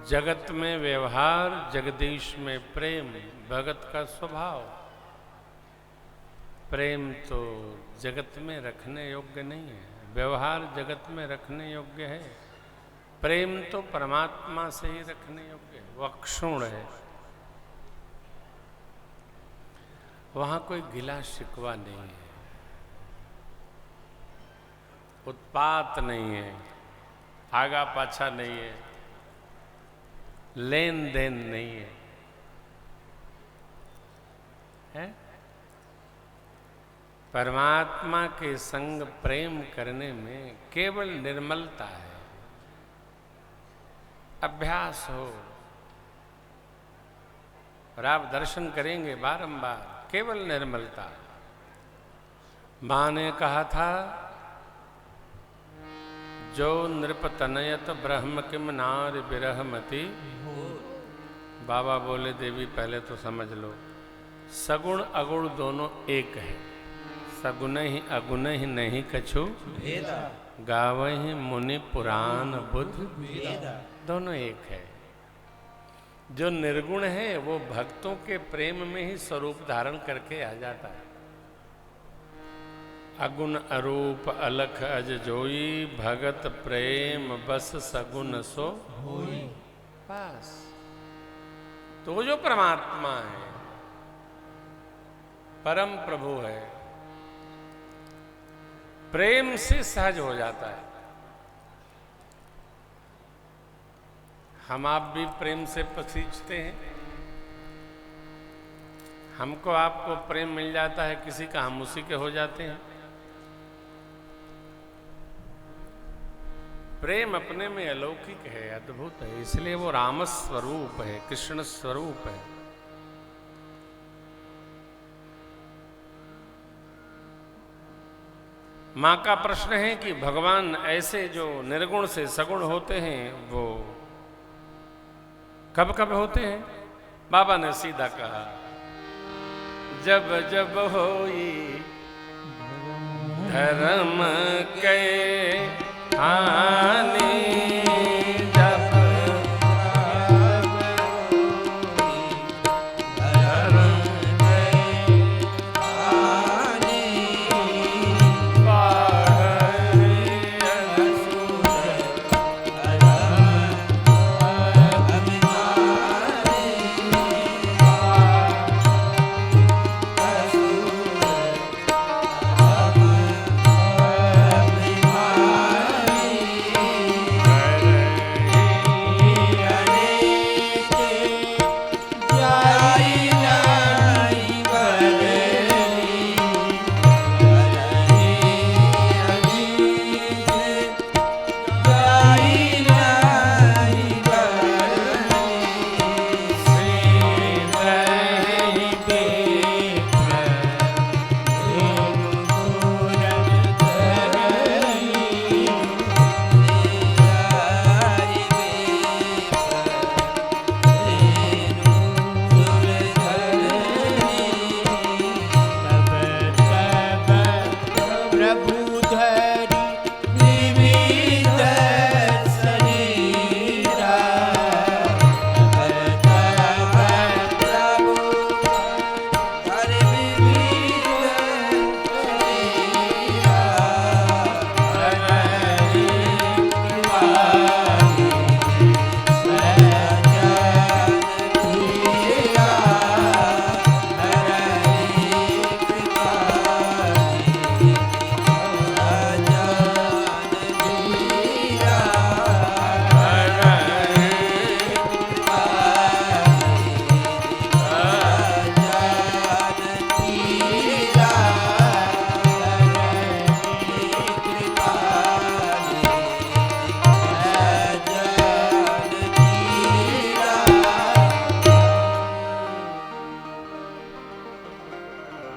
जगत में व्यवहार, जगदीश में प्रेम, भगत का स्वभाव। प्रेम तो जगत में रखने योग्य नहीं है, व्यवहार जगत में रखने योग्य है, प्रेम तो परमात्मा से ही रखने योग्य है, वो अक्षुण्ण है। वहां कोई गिला शिकवा नहीं है, उत्पात नहीं है, आगा पाछा नहीं है, लेन देन नहीं है, है? परमात्मा के संग प्रेम करने में केवल निर्मलता है। अभ्यास हो और आप दर्शन करेंगे बारंबार, केवल निर्मलता। मां ने कहा था, जो नृपतनयत ब्रह्म किम नार बिरहमति। बाबा बोले, देवी पहले तो समझ लो, सगुण अगुण दोनों एक है। सगुण ही अगुण ही नहीं कछु भेदा, गावहि मुनि पुराण बुध भेदा। दोनों एक है। जो निर्गुण है वो भक्तों के प्रेम में ही स्वरूप धारण करके आ जाता है। अगुण अरूप अलख अज जोई, भगत प्रेम बस सगुण सो होई। बस तो जो परमात्मा है, परम प्रभु है, प्रेम से सहज हो जाता है। हम आप भी प्रेम से पसीजते हैं। हमको आपको प्रेम मिल जाता है किसी का, हम उसी के हो जाते हैं। प्रेम अपने में अलौकिक है, अद्भुत है, इसलिए वो राम स्वरूप है, कृष्ण स्वरूप है। मां का प्रश्न है कि भगवान ऐसे जो निर्गुण से सगुण होते हैं वो कब कब होते हैं? बाबा ने सीधा कहा, जब जब होई धर्म के हानि,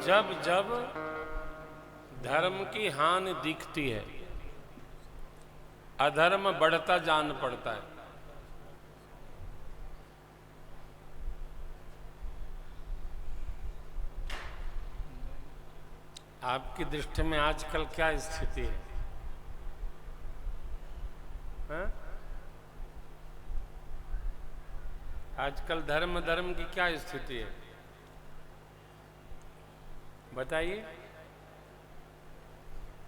जब जब धर्म की हानि दिखती है, अधर्म बढ़ता जान पड़ता है। आपकी दृष्टि में आजकल क्या स्थिति है? हा? आजकल धर्म धर्म की क्या स्थिति है बताइए।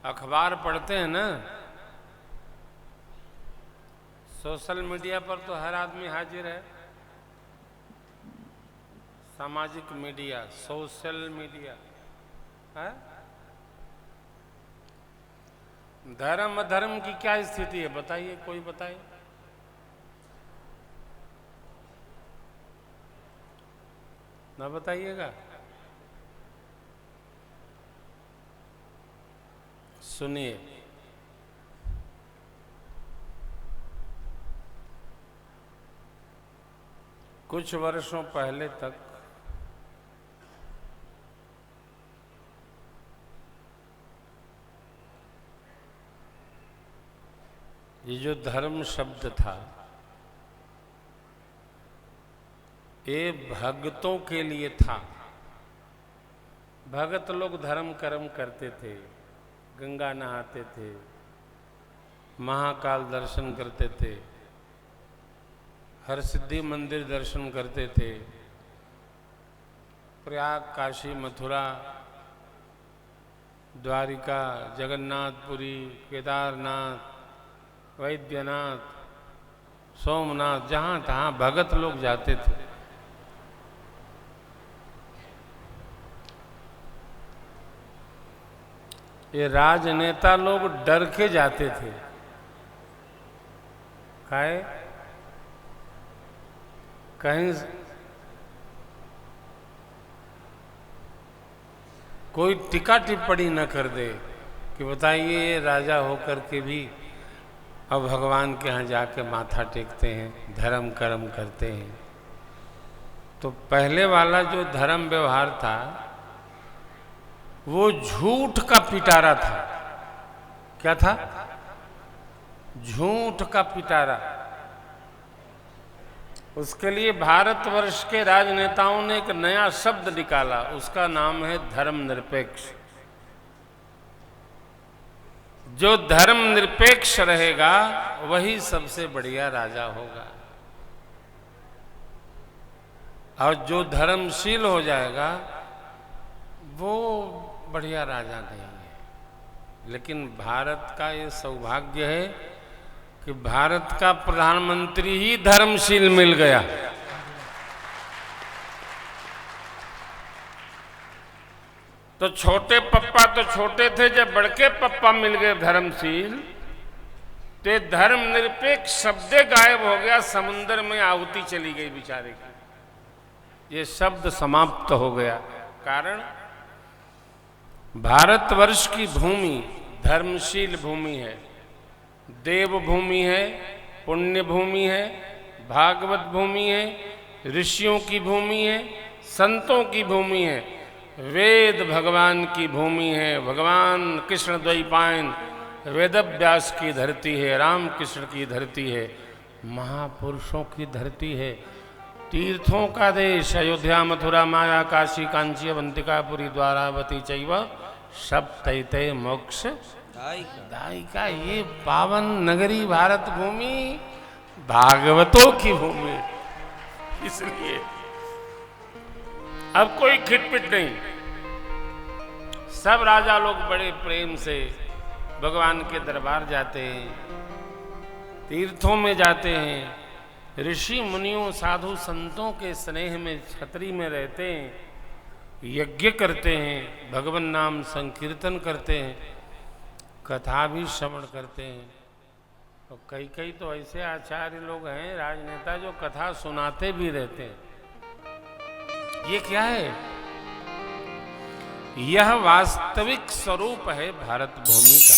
अखबार पढ़ते हैं ना, सोशल मीडिया पर तो हर आदमी हाजिर है। सामाजिक मीडिया, सोशल मीडिया है। धर्म अधर्म की क्या स्थिति है बताइए, कोई बताए। ना बताइएगा। सुनिए, कुछ वर्षों पहले तक ये जो धर्म शब्द था, ये भक्तों के लिए था। भगत लोग धर्म कर्म करते थे, गंगा नहाते थे, महाकाल दर्शन करते थे, हर सिद्धि मंदिर दर्शन करते थे, प्रयाग, काशी, मथुरा, द्वारिका, जगन्नाथपुरी, केदारनाथ, वैद्यनाथ, सोमनाथ, जहाँ तहाँ भगत लोग जाते थे। ये राजनेता लोग डर के जाते थे। काहे? कहीं कोई टीका टिप्पणी न कर दे कि बताइए राजा होकर के भी अब भगवान के यहाँ जाके माथा टेकते हैं, धर्म कर्म करते हैं। तो पहले वाला जो धर्म व्यवहार था वो झूठ का पिटारा था। क्या था? झूठ का पिटारा। उसके लिए भारतवर्ष के राजनेताओं ने एक नया शब्द निकाला, उसका नाम है धर्मनिरपेक्ष। जो धर्मनिरपेक्ष रहेगा वही सबसे बढ़िया राजा होगा, और जो धर्मशील हो जाएगा वो बढ़िया राजा नहीं है। लेकिन भारत का ये सौभाग्य है कि भारत का प्रधानमंत्री ही धर्मशील मिल गया। तो छोटे पप्पा तो छोटे थे, जब बड़के पप्पा मिल गए धर्मशील, तो धर्मनिरपेक्ष शब्द गायब हो गया, समुद्र में आहुति चली गई बेचारे की। ये शब्द समाप्त हो गया। कारण भारतवर्ष की भूमि धर्मशील भूमि है, देव भूमि है, पुण्य भूमि है, भागवत भूमि है, ऋषियों की भूमि है, संतों की भूमि है, वेद भगवान की भूमि है। भगवान कृष्ण द्वैपायन वेदव्यास की धरती है, राम कृष्ण की धरती है, महापुरुषों की धरती है, तीर्थों का देश। अयोध्या, मथुरा, माया, काशी, कांची, अवंतिकापुरी, द्वारावती चैव सप्तैते मोक्ष दायिका। ये पावन नगरी भारत भूमि भागवतों की भूमि। इसलिए अब कोई खिटपिट नहीं। सब राजा लोग बड़े प्रेम से भगवान के दरबार जाते हैं, तीर्थों में जाते हैं, ऋषि मुनियों साधु संतों के स्नेह में छतरी में रहते हैं, यज्ञ करते हैं, भगवान नाम संकीर्तन करते हैं, कथा भी श्रवण करते हैं। और कई कई तो ऐसे आचार्य लोग हैं, राजनेता, जो कथा सुनाते भी रहते हैं। ये क्या है? यह वास्तविक स्वरूप है भारत भूमि का।